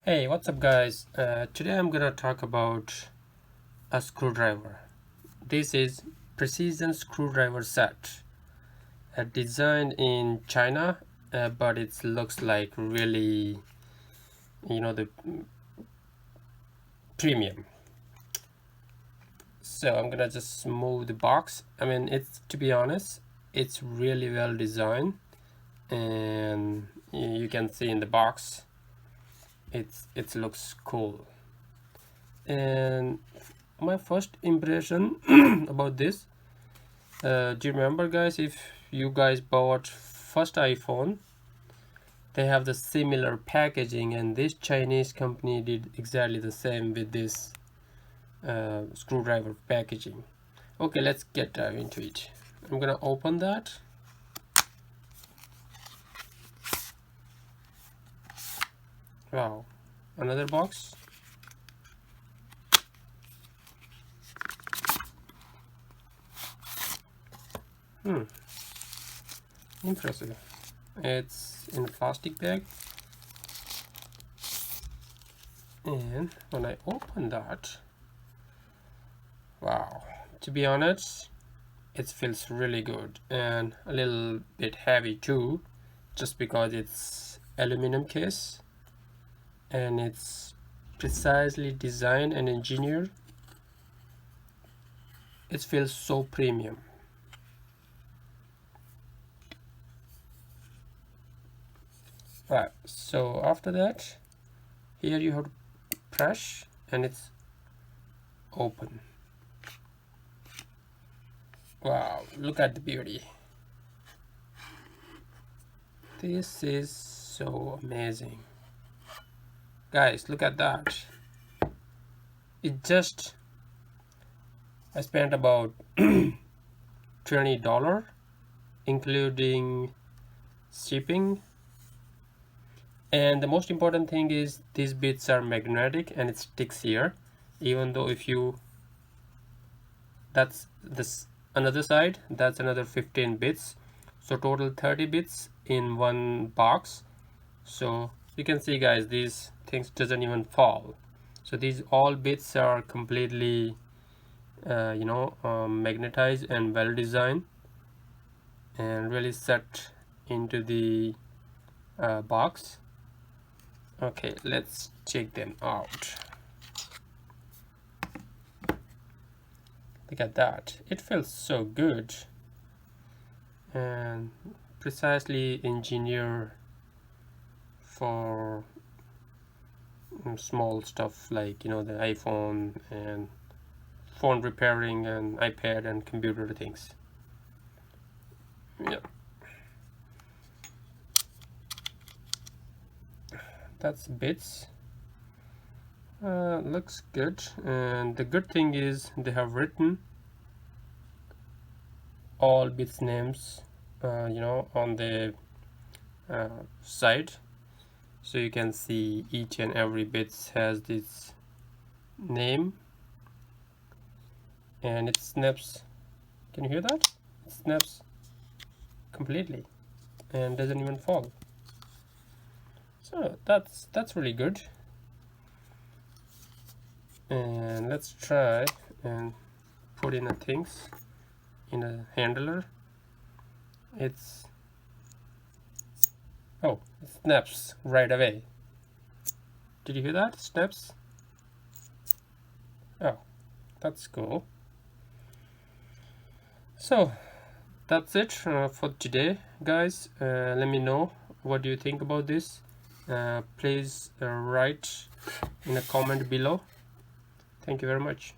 Hey, what's up guys? Today I'm gonna talk about a screwdriver. This is precision screwdriver set, designed in China, but it looks like really, the premium. So I'm gonna just move the box. I mean, it's, to be honest, it's really well designed, and you can see in the box, it looks cool. And my first impression about this, do you remember guys, if you guys bought first iPhone, they have the similar packaging, and this Chinese company did exactly the same with this screwdriver packaging. Okay, let's get dive into it. I'm gonna open that. Wow, another box. Impressive. It's in a plastic bag, and when I open that, wow, to be honest, it feels really good and a little bit heavy too, just because it's aluminum case and it's precisely designed and engineered. It feels so premium. Right, so after that, here you have to press and it's open. Wow, look at the beauty. This is so amazing. Guys, look at that. I spent about $20, including shipping. And the most important thing is these bits are magnetic and it sticks here, even though if you, that's this another side, that's another 15 bits, so total 30 bits in one box. So you can see guys, these things doesn't even fall. So these all bits are completely magnetized and well designed and really set into the box. Okay, let's check them out. Look at that, it feels so good and precisely engineered for small stuff like the iPhone and phone repairing and iPad and computer things. Yeah, that's bits. Looks good, and the good thing is they have written all bits names on the side, so you can see each and every bits has this name, and it snaps. Can you hear that? It snaps completely and doesn't even fall. So that's really good. And let's try and put in the things in a handler. It's, oh, it snaps right away. Did you hear that? It snaps. Oh, that's cool. So that's it for today guys. Let me know what do you think about this. Please write in a comment below. Thank you very much.